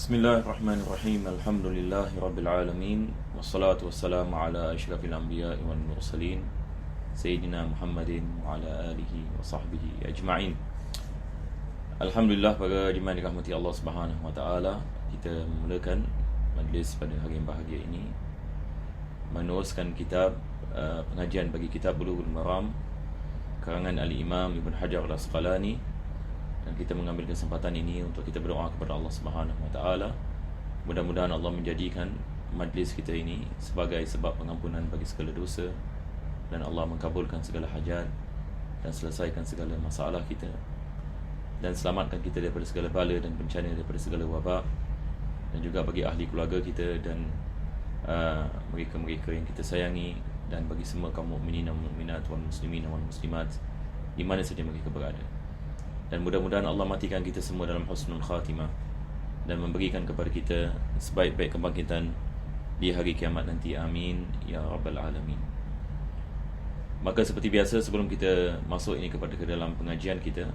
Bismillahirrahmanirrahim. Alhamdulillahi rabbil alamin. Wassalatu wassalamu ala asyrafil anbiya'i wal mursalin Sayyidina Muhammadin wa ala alihi wa sahbihi ajma'in. Alhamdulillah, para jemaah dirahmati Allah Subhanahu wa taala, kita memulakan majlis pada hari yang bahagia ini meneruskan kitab pengajian bagi kitab Bulughul Maram karangan Al-Imam Ibn Hajar Al-Asqalani. Dan kita mengambil kesempatan ini untuk kita berdoa kepada Allah Subhanahu wa taala. Mudah-mudahan Allah menjadikan majlis kita ini sebagai sebab pengampunan bagi segala dosa, dan Allah mengabulkan segala hajat dan selesaikan segala masalah kita, dan selamatkan kita daripada segala bala dan bencana, daripada segala wabak, dan juga bagi ahli keluarga kita dan mereka-mereka yang kita sayangi, dan bagi semua kaum mukminin dan mukminat wal muslimin wal muslimat di mana saja mereka berada. Dan mudah-mudahan Allah matikan kita semua dalam husnul khatimah dan memberikan kepada kita sebaik-baik kebangkitan di hari kiamat nanti. Amin ya rabbal alamin. Maka seperti biasa, sebelum kita masuk ini ke dalam pengajian kita,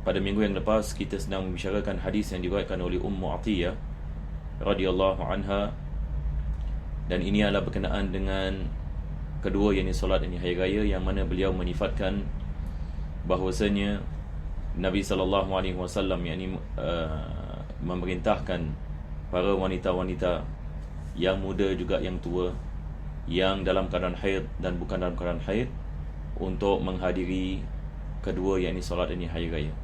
pada minggu yang lepas kita sedang membicarakan hadis yang diriwayatkan oleh Ummu Atiyah radhiyallahu anha, dan ini adalah berkenaan dengan kedua, yakni solat ini hari raya, yang mana beliau menyifatkan bahwasanya Nabi SAW yakni memerintahkan para wanita-wanita yang muda juga yang tua, yang dalam keadaan haid dan bukan dalam keadaan haid, untuk menghadiri kedua, yakni solat ini hari raya.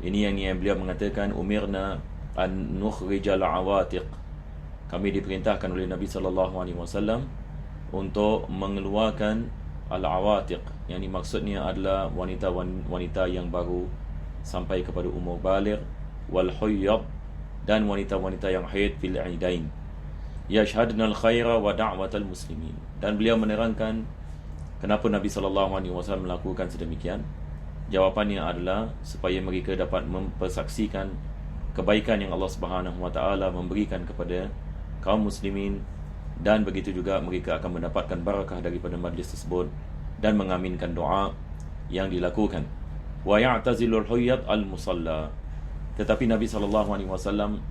Ini yang beliau mengatakan, umirna an nukhrijal awatiq, kami diperintahkan oleh Nabi SAW untuk mengeluarkan al-awatiq, yang ini maksudnya adalah wanita-wanita yang baru sampai kepada umur baligh, wal huyyad, dan wanita-wanita yang haid fil aidain, yashhadna al-khaira wa da'watal muslimin. Dan beliau menerangkan kenapa Nabi SAW melakukan sedemikian. Jawapannya adalah supaya mereka dapat mempersaksikan kebaikan yang Allah Subhanahu wa taala memberikan kepada kaum muslimin, dan begitu juga mereka akan mendapatkan barakah daripada majlis tersebut dan mengaminkan doa yang dilakukan. Wa ya'tazilul huyyad al-musalla, tetapi Nabi SAW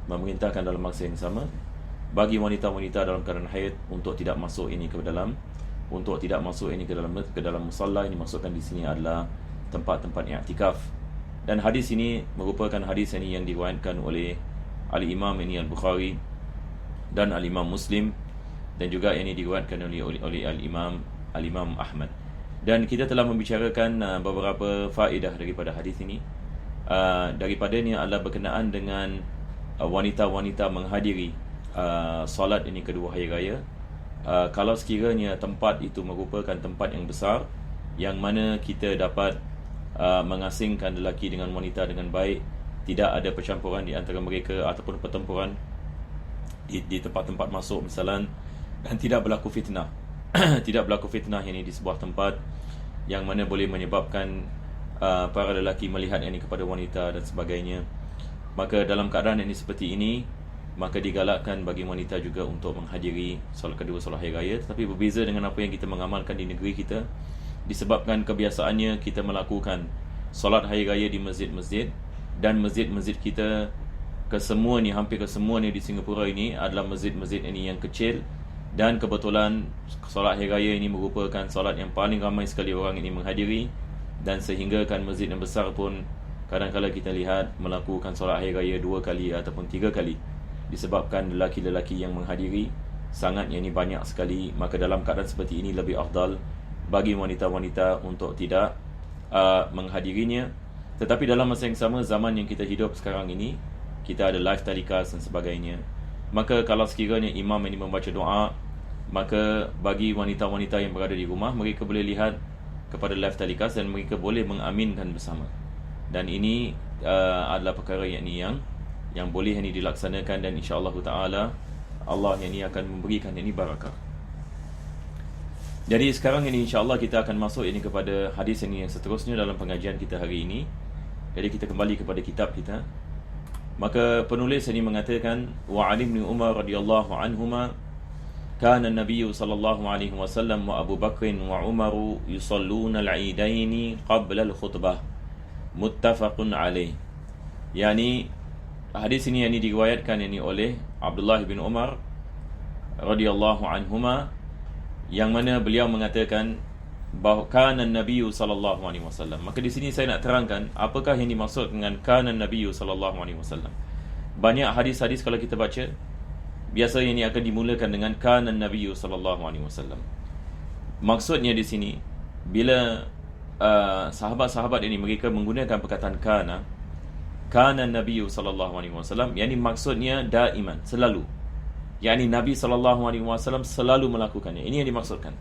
memerintahkan dalam masa yang sama bagi wanita-wanita dalam keadaan haid untuk tidak masuk ini ke dalam musalla. Ini maksudkan di sini adalah tempat-tempat i'tikaf. Dan hadis ini merupakan hadis ini yang diriwayatkan oleh Al-Imam ini Al-Bukhari dan Al-Imam Muslim, dan juga ini diriwayatkan oleh Al-Imam Ahmad. Dan kita telah membicarakan beberapa faedah daripada hadis ini. Daripadanya adalah berkenaan dengan wanita-wanita menghadiri solat ini kedua hari raya. Kalau sekiranya tempat itu merupakan tempat yang besar, yang mana kita dapat mengasingkan lelaki dengan wanita dengan baik, tidak ada percampuran di antara mereka ataupun pertempuran di tempat-tempat masuk misalan, dan tidak berlaku fitnah tidak berlaku fitnah ini di sebuah tempat yang mana boleh menyebabkan para lelaki melihat ini kepada wanita dan sebagainya. Maka dalam keadaan ini seperti ini, maka digalakkan bagi wanita juga untuk menghadiri solat kedua solat hari raya. Tetapi berbeza dengan apa yang kita mengamalkan di negeri kita, disebabkan kebiasaannya kita melakukan solat hari raya di masjid-masjid, dan masjid-masjid kita hampir kesemua di Singapura ini adalah masjid-masjid ini yang kecil. Dan kebetulan solat hari raya ini merupakan solat yang paling ramai sekali orang ini menghadiri, dan sehingga kan masjid yang besar pun kadang-kadang kita lihat melakukan solat hari raya 2 kali ataupun 3 kali, disebabkan lelaki-lelaki yang menghadiri sangat ini banyak sekali. Maka dalam keadaan seperti ini lebih afdal bagi wanita-wanita untuk tidak menghadirinya. Tetapi dalam masa yang sama, zaman yang kita hidup sekarang ini, kita ada live telecast dan sebagainya. Maka kalau sekiranya imam ini membaca doa, maka bagi wanita-wanita yang berada di rumah, mereka boleh lihat kepada live telecast dan mereka boleh mengaminkan bersama. Dan ini adalah perkara yang boleh ini dilaksanakan, dan insya-Allah taala Allah yang ini akan memberikan ini barakah. Jadi sekarang ini insya-Allah kita akan masuk ini kepada hadis ini yang seterusnya dalam pengajian kita hari ini. Jadi kita kembali kepada kitab kita. Maka penulis ini mengatakan, wa Ali bin Umar radhiyallahu anhuma, kana an-nabiy sallallahu alaihi wasallam wa Abu Bakr wa Umar yusalluna al-eidain qabla al-khutbah, muttafaqun alaih. Yani hadis ini yang diriwayatkan ini oleh Abdullah bin Umar radhiyallahu anhuma, yang mana beliau mengatakan bahawa kana Nabi sallallahu alaihi wasallam. Maka di sini saya nak terangkan apakah yang dimaksud dengan kana Nabi sallallahu alaihi wasallam. Banyak hadis-hadis kalau kita baca, biasa ini akan dimulakan dengan kana Nabi sallallahu alaihi wasallam. Maksudnya di sini bila sahabat-sahabat ini mereka menggunakan perkataan kana Nabi sallallahu alaihi wasallam, yakni maksudnya daiman, selalu. Yakni Nabi sallallahu alaihi wasallam selalu melakukannya. Ini yang dimaksudkan.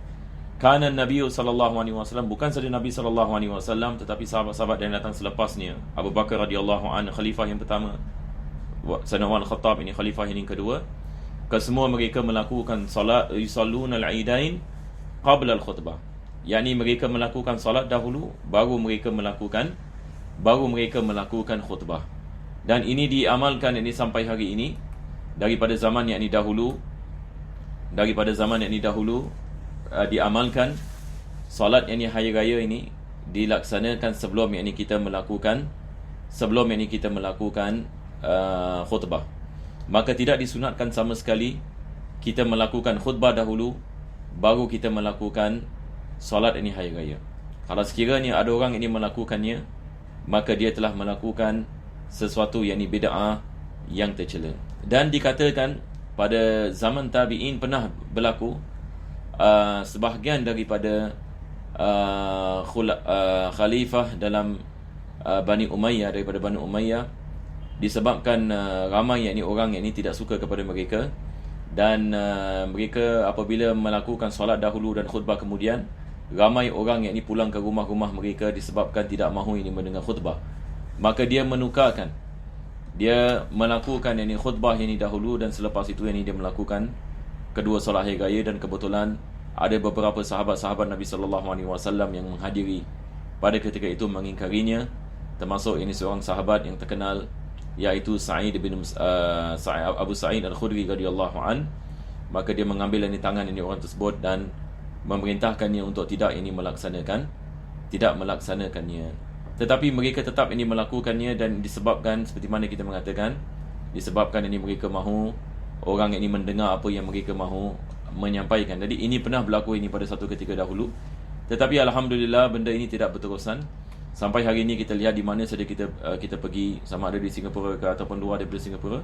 Kana Nabi sallallahu alaihi wasallam, bukan sahaja Nabi sallallahu alaihi wasallam, tetapi sahabat-sahabat yang datang selepasnya. Abu Bakar radhiyallahu anhu, khalifah yang pertama. Sayyidina Umar Al-Khattab, ini khalifah yang kedua. Kesemua mereka melakukan salat yusalluna al-aidain qabla al-khutbah. Yakni mereka melakukan salat dahulu baru mereka melakukan khutbah. Dan ini diamalkan ini sampai hari ini, daripada zaman yang dahulu diamalkan solat yang hari raya ini dilaksanakan sebelum yang kita melakukan khutbah. Maka tidak disunatkan sama sekali kita melakukan khutbah dahulu baru kita melakukan solat ini hari raya. Kalau sekiranya ada orang ini melakukannya, maka dia telah melakukan sesuatu yang bid'ah yang tercela. Dan dikatakan pada zaman tabi'in pernah berlaku sebahagian daripada khalifah dalam Bani Umayyah, daripada Bani Umayyah, disebabkan ramai orang yang tidak suka kepada mereka, dan mereka apabila melakukan solat dahulu dan khutbah kemudian, ramai orang yang pulang ke rumah-rumah mereka disebabkan tidak mahu ini mendengar khutbah. Maka dia menukarkan, dia melakukan khutbah yang dahulu, dan selepas itu dia melakukan kedua solat hari raya. Dan kebetulan ada beberapa sahabat-sahabat Nabi sallallahu alaihi wasallam yang menghadiri pada ketika itu mengingkarinya, termasuk seorang sahabat yang terkenal, iaitu Abu Sa'id Al-Khudri radhiyallahu an. Maka dia mengambil tangan orang tersebut dan memerintahkannya untuk tidak melaksanakannya. Tetapi mereka tetap melakukannya, dan disebabkan seperti mana kita mengatakan, disebabkan mereka mahu orang ini mendengar apa yang mereka mahu menyampaikan. Jadi ini pernah berlaku pada satu ketika dahulu, tetapi alhamdulillah benda ini tidak berterusan. Sampai hari ini kita lihat di mana saja kita pergi, sama ada di Singapura ke ataupun luar daripada Singapura,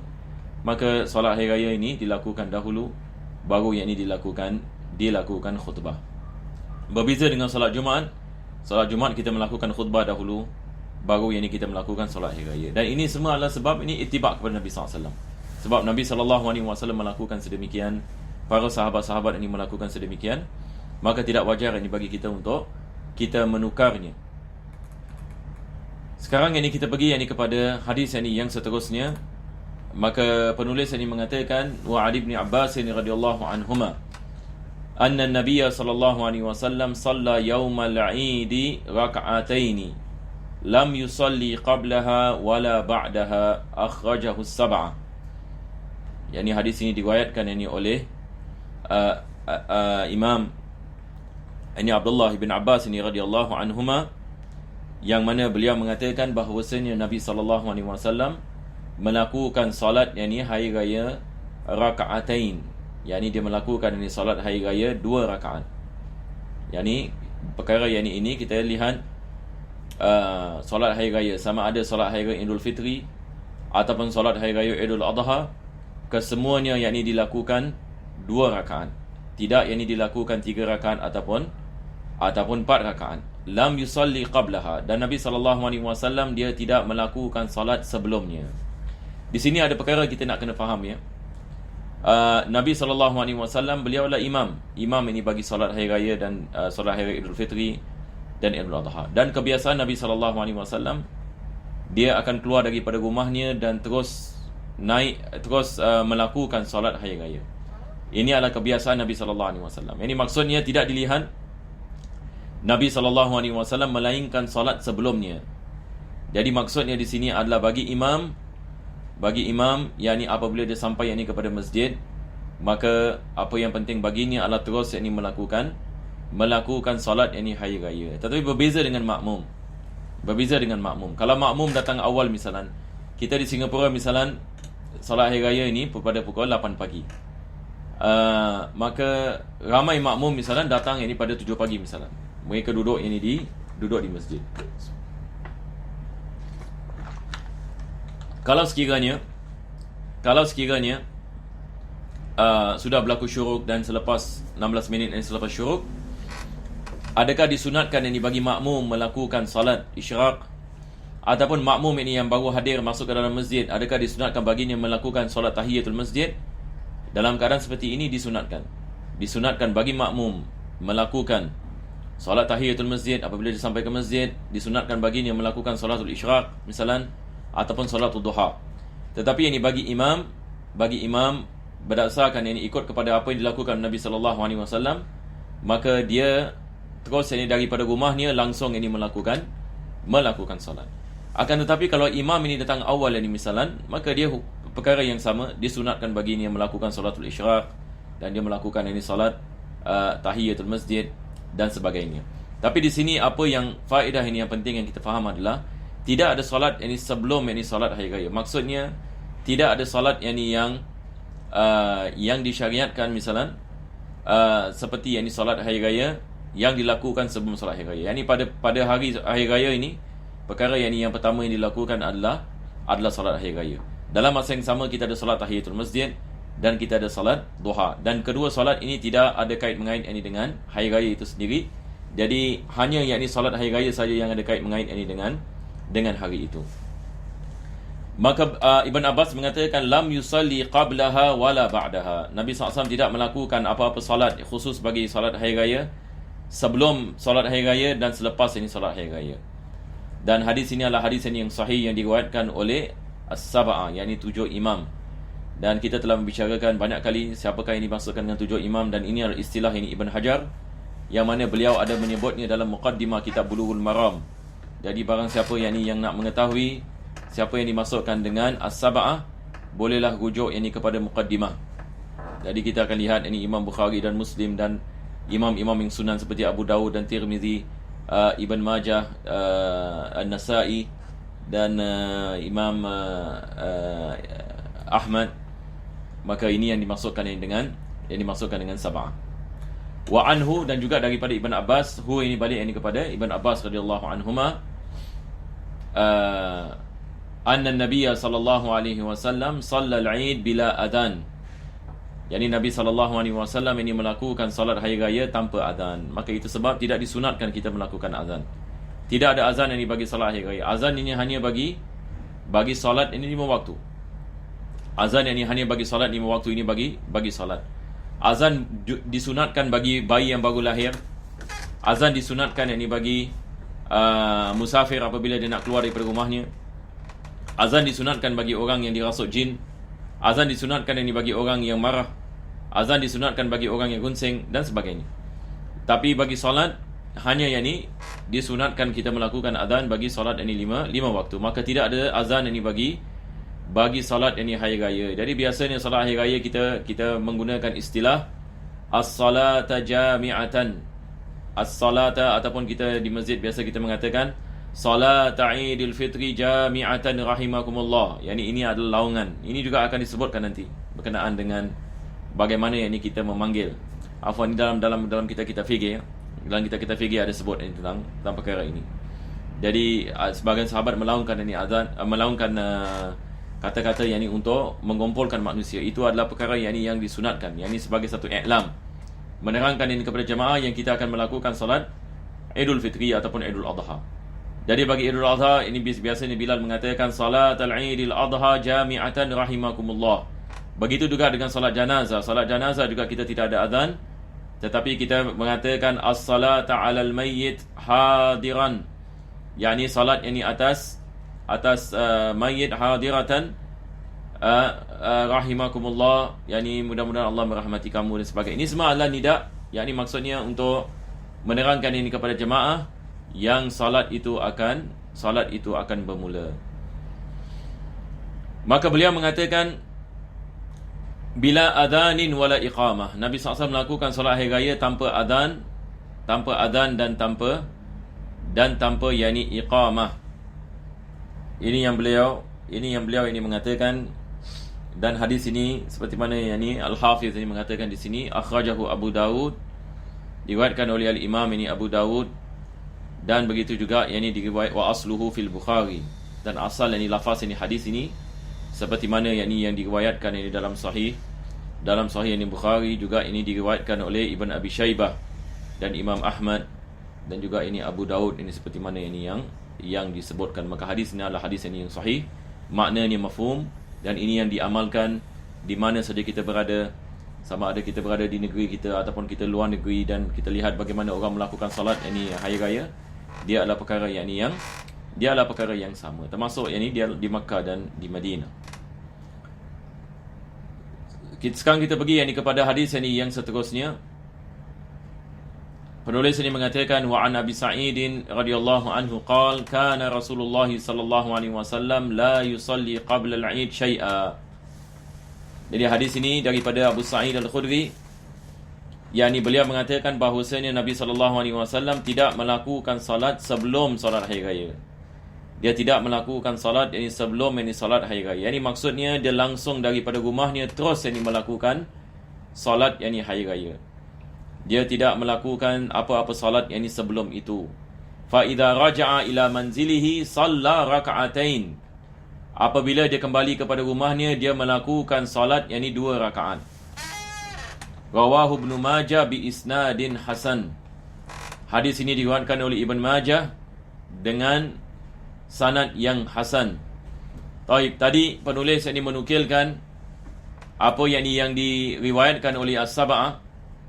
maka solat hari raya ini dilakukan dahulu baru yang ini dilakukan khutbah. Berbeza dengan solat Jumaat. Solat Jumaat kita melakukan khutbah dahulu baru yang ini kita melakukan solat hari raya. Dan ini semua adalah sebab ini ittiba' kepada Nabi SAW. Sebab Nabi SAW melakukan sedemikian, para sahabat-sahabat ini melakukan sedemikian, maka tidak wajar ini bagi kita untuk kita menukarnya. Sekarang ini kita pergi kepada hadis yang seterusnya. Maka penulis ini mengatakan, wa Ali bin Abbas radhiyallahu anhuma anna an-nabiy sallallahu alaihi wasallam shalla yaumal 'id rak'ataini lam yusalli qablaha wala ba'daha, akhrajahu as-sab'ah. Yani hadis ini diriwayatkan oleh Imam Abdullah bin Abbas radhiyallahu anhuma, yang mana beliau mengatakan bahawasanya Nabi sallallahu alaihi wasallam melakukan solat hari raya raka'atain. Yani dia melakukan solat hari raya 2 rakaat. Yani perkara ini kita lihat solat hari raya, sama ada solat hari raya Idul Fitri ataupun solat hari raya Idul Adha, kesemuanya dilakukan 2 rakaat. Tidak dilakukan 3 rakaat ataupun 4 rakaat. Lam yusalli qablaha, dan Nabi sallallahu alaihi wasallam dia tidak melakukan solat sebelumnya. Di sini ada perkara kita nak kena faham ya. Nabi sallallahu alaihi wasallam beliau adalah imam ini bagi solat hari raya dan solat hari raya Idul Fitri dan Idul Adha. Dan kebiasaan Nabi sallallahu alaihi wasallam, dia akan keluar daripada rumahnya dan terus melakukan solat hari raya. Ini adalah kebiasaan Nabi sallallahu alaihi wasallam. Ini maksudnya tidak dilihat Nabi sallallahu alaihi wasallam melainkan solat sebelumnya. Jadi maksudnya di sini adalah bagi imam yakni apabila dia sampai kepada masjid, maka apa yang penting baginya adalah terus melakukan solat hari raya. Tetapi berbeza dengan makmum. Kalau makmum datang awal misalan, kita di Singapura misalan solat hari raya ini pada pukul 8 pagi. Maka ramai makmum misalan datang ini pada 7 pagi misalan. Mereka duduk di masjid. Kalau sekiranya sudah berlaku syuruk dan selepas 16 minit dan selepas syuruk, adakah disunatkan ini bagi makmum melakukan salat isyraq, ataupun makmum ini yang baru hadir masuk ke dalam masjid, adakah disunatkan baginya melakukan salat tahiyatul masjid? Dalam keadaan seperti ini disunatkan bagi makmum melakukan salat tahiyatul masjid apabila dia sampai ke masjid. Disunatkan baginya melakukan salatul isyraq misalan, ataupun salatul duha. Tetapi ini bagi imam berdasarkan ini ikut kepada apa yang dilakukan Nabi sallallahu alaihi wasallam, maka dia terus ini daripada rumahnya langsung ini melakukan salat. Akan tetapi kalau imam ini datang awal ini misalan, maka dia perkara yang sama, disunatkan baginya melakukan salatul isyraq dan dia melakukan ini salat tahiyatul masjid dan sebagainya. Tapi di sini apa yang faedah ini yang penting yang kita faham adalah tidak ada salat ini sebelum ini salat hari raya. Maksudnya tidak ada salat yang disyariatkan misalan seperti yang salat hari raya yang dilakukan sebelum salat hari raya. Yani pada hari raya ini perkara yang pertama yang dilakukan adalah salat hari raya. Dalam masa yang sama kita ada salat tahiyatul masjid dan kita ada salat duha. Dan kedua salat ini tidak ada kait mengait ini dengan hari raya itu sendiri. Jadi hanya salat hari raya saja yang ada kait mengait ini dengan hari itu. Maka Ibn Abbas mengatakan lam yusalli qablaha wala ba'daha. Nabi SAW tidak melakukan apa-apa salat khusus bagi salat hari raya sebelum salat hari raya dan selepas ini salat hari raya. Dan hadis ini adalah hadis yang sahih yang diriwayatkan oleh As-Sab'ah, yakni 7 imam. Dan kita telah membicarakan banyak kali siapakah yang dimaksudkan dengan 7 imam, dan ini adalah istilah ini Ibn Hajar yang mana beliau ada menyebutnya dalam muqaddimah kitab Bulughul Maram. Jadi barang siapa yang nak mengetahui siapa yang dimasukkan dengan As-Sab'ah, bolehlah rujuk ini kepada muqaddimah. Jadi kita akan lihat ini Imam Bukhari dan Muslim dan imam-imam yang sunan seperti Abu Dawud dan Tirmizi, Ibn Majah, An-Nasa'i dan Imam Ahmad. Maka ini yang dimasukkan dengan Sab'ah. Wa anhu, dan juga daripada Ibn Abbas, ini balik ini kepada Ibn Abbas radhiyallahu anhuma, anna Nabiya sallallahu alaihi wasallam shalla al-Eid bila adhan. Yani Nabi sallallahu alaihi wasallam ini melakukan salat hari raya tanpa azan. Maka itu sebab tidak disunatkan kita melakukan azan. Tidak ada azan ini bagi salat hari raya. Azan ini hanya bagi salat ini 5 waktu. Azan ini hanya bagi salat 5 waktu ini bagi salat. Azan disunatkan bagi bayi yang baru lahir. Azan disunatkan ini bagi musafir apabila dia nak keluar daripada rumahnya. Azan disunatkan bagi orang yang dirasuk jin. Azan disunatkan ini bagi orang yang marah. Azan disunatkan bagi orang yang gunsing dan sebagainya. Tapi bagi solat hanya disunatkan kita melakukan azan bagi solat ini 5 waktu. Maka tidak ada azan ini bagi solat ini hari raya. Jadi biasanya solat hari raya kita menggunakan istilah as-salata jami'atan. As-salata, ataupun kita di masjid biasa kita mengatakan salat Idul Fitri jami'atan rahimakumullah. Yani ini adalah laungan. Ini juga akan disebutkan nanti berkenaan dengan bagaimana kita memanggil. Afwan, dalam kita fikir, dalam kita fikir ada sebut tentang perkara ini. Jadi sebagian sahabat melaungkan azan, melaungkan kata-kata untuk mengumpulkan manusia. Itu adalah perkara yang disunatkan. Sebagai satu i'lam, menerangkan ini kepada jemaah yang kita akan melakukan salat Idul Fitri ataupun Idul Adha. Jadi bagi Idul Adha ini biasanya Bilal mengatakan salat al-Idul Adha jami'atan rahimakumullah. Begitu juga dengan salat janazah. Salat janazah juga kita tidak ada azan, tetapi kita mengatakan as-salata 'alal mayyit hadiran. Yani salat atas mayyit hadiratan rahimakumullah. Yani mudah-mudahan Allah merahmati kamu dan sebagainya. Ini semua adalah nida, yakni maksudnya untuk menerangkan ini kepada jemaah yang salat itu akan bermula. Maka beliau mengatakan bila adhanin wala iqamah. Nabi SAW melakukan salat hari raya tanpa adhan dan tanpa iqamah. Ini yang beliau ini yang beliau ini mengatakan, dan hadis ini seperti mana yang ini Al-Hafiz ini mengatakan di sini, akhrajahu Abu Dawud, diriwayatkan oleh Al-Imam ini Abu Dawud, dan begitu juga yang ini diriwayat wa asluhu fil Bukhari, dan asal yang ini lafaz ini hadis ini seperti mana yang ini yang diriwayatkan ini dalam sahih ini Bukhari, juga ini diriwayatkan oleh Ibn Abi Shaybah dan Imam Ahmad, dan juga ini Abu Dawud, ini seperti mana ini yang disebutkan. Maka hadis ini adalah hadis ini yang sahih, maknanya mafhum, dan ini yang diamalkan di mana saja kita berada, sama ada kita berada di negeri kita ataupun kita luar negeri, dan kita lihat bagaimana orang melakukan salat ini hari raya, dia adalah perkara yang sama, termasuk ini dia di Makkah dan di Madinah. Sekarang kita pergi kepada hadis ini yang seterusnya. Penulis ini mengatakan, wa an Abi Sa'id radhiyallahu anhu qala kana Rasulullah sallallahu alaihi wasallam la yusalli qabla al-'id syai'a. Jadi hadis ini daripada Abu Sa'id Al-Khudri, yakni beliau mengatakan bahawasanya Nabi sallallahu alaihi wasallam tidak melakukan salat sebelum salat hari raya. Dia tidak melakukan salat sebelum salat hari raya. Yani maksudnya dia langsung daripada rumahnya terus melakukan salat hari raya. Dia tidak melakukan apa-apa salat sebelum itu. Fa idza raja'a ila manzilihi shalla raka'atain. Apabila dia kembali kepada rumahnya, dia melakukan salat 2 rakaat. Rawahu Ibnu Majah bi isnadin hasan. Hadis ini diriwayatkan oleh Ibn Majah dengan sanad yang hasan. Baik, tadi penulis ini menukilkan apa yang diriwayatkan oleh As-Sab'ah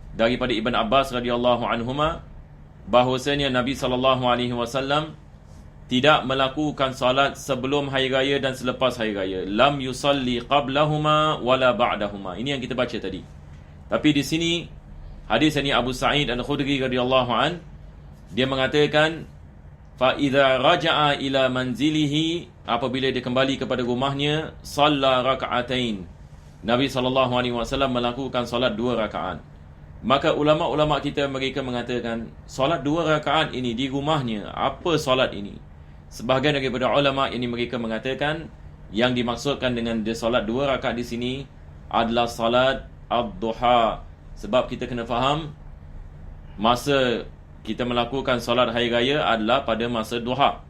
daripada Ibn Abbas radhiyallahu anhuma, bahwasanya Nabi sallallahu alaihi wasallam tidak melakukan salat sebelum hari raya dan selepas hari raya. Lam yusalli qablahuma wala ba'dahuma. Ini yang kita baca tadi. Tapi di sini hadis ini Abu Sa'id Al-Khudri radhiyallahu an, dia mengatakan fa idza raja'a ila manzilihi, apabila dia kembali kepada rumahnya, shalla raka'atain. Nabi sallallahu alaihi wasallam melakukan salat 2 rakaat. Maka ulama-ulama kita mereka mengatakan solat 2 rakaat ini di rumahnya, apa solat ini? Sebahagian daripada ulama ini mereka mengatakan yang dimaksudkan dengan dia solat 2 rakaat di sini adalah solat ad-duha. Sebab kita kena faham masa kita melakukan solat hari raya adalah pada masa duha,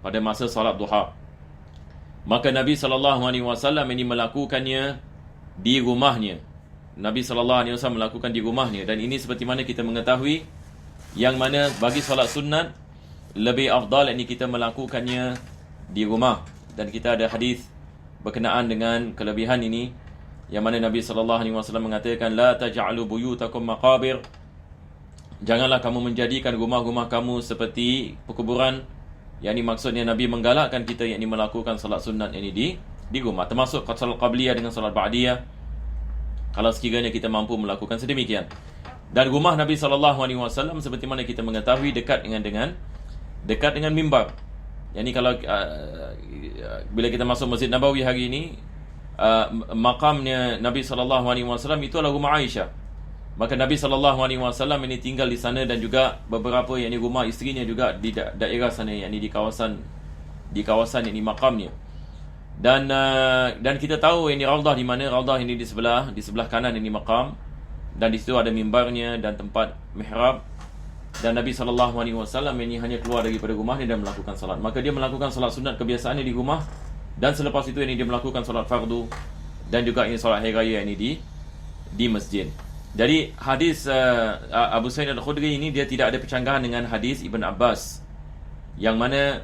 pada masa solat duha. Maka Nabi SAW ini melakukannya di rumahnya. Nabi SAW melakukan di rumahnya. Dan ini seperti mana kita mengetahui yang mana bagi solat sunat lebih afdal ini kita melakukannya di rumah. Dan kita ada hadis berkenaan dengan kelebihan ini, yang mana Nabi SAW mengatakan, la taj'alu buyutakum maqabir. Janganlah kamu menjadikan rumah-rumah kamu seperti perkuburan. Yang ini maksudnya Nabi menggalakkan kita yang ini melakukan solat sunat ini di rumah, termasuk solat qabliyah dengan solat ba'diyah, kalau sekiranya kita mampu melakukan sedemikian. Dan rumah Nabi SAW seperti mana kita mengetahui dekat dengan mimbar. Yang ini kalau bila kita masuk Masjid Nabawi hari ini, makamnya Nabi SAW itu adalah rumah Aisyah. Maka Nabi SAW ini tinggal di sana, dan juga beberapa yang ini rumah isterinya juga di daerah sana, yang ini di kawasan ini makamnya. Dan kita tahu ini raudhah di mana. Raudhah ini di sebelah kanan ini makam, dan di situ ada mimbarnya dan tempat mihrab. Dan Nabi SAW ini hanya keluar daripada rumahnya dan melakukan salat. Maka dia melakukan salat sunat kebiasaannya di rumah, dan selepas itu ini dia melakukan salat fardu, dan juga ini salat hari raya ini di masjid. Jadi hadis Abu Sa'id Al-Khudri ini dia tidak ada percanggahan dengan hadis Ibn Abbas, yang mana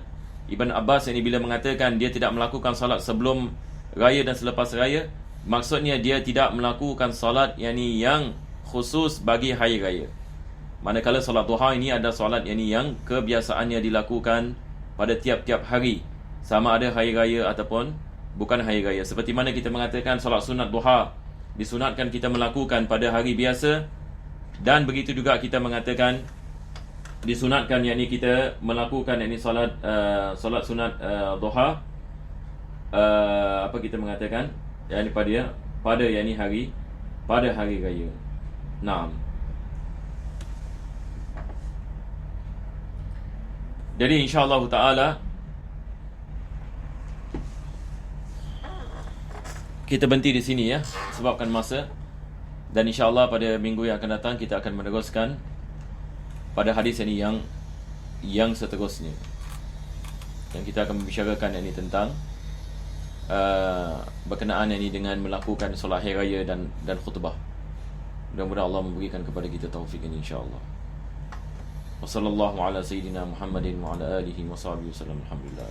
Ibn Abbas ini bila mengatakan dia tidak melakukan salat sebelum raya dan selepas raya, maksudnya dia tidak melakukan salat yang khusus bagi hari raya. Manakala salat duha ini ada salat yang kebiasaannya dilakukan pada tiap-tiap hari, sama ada hari raya ataupun bukan hari raya. Seperti mana kita mengatakan salat sunat duha disunatkan kita melakukan pada hari biasa, dan begitu juga kita mengatakan disunatkan kita melakukan salat sunat duha, apa kita mengatakan pada hari raya. Naam. Jadi insya-Allah taala kita berhenti di sini ya, sebabkan masa. Dan insya-Allah pada minggu yang akan datang kita akan meneruskan pada hadis ini yang seterusnya. Dan kita akan membicarakan ini tentang berkenaan ini dengan melakukan solat hari raya dan khutbah. Mudah-mudahan Allah memberikan kepada kita taufik ini insya-Allah. Wassallallahu ala sayyidina Muhammadin wa ala alihi wa sahbihi wasallam. Alhamdulillah.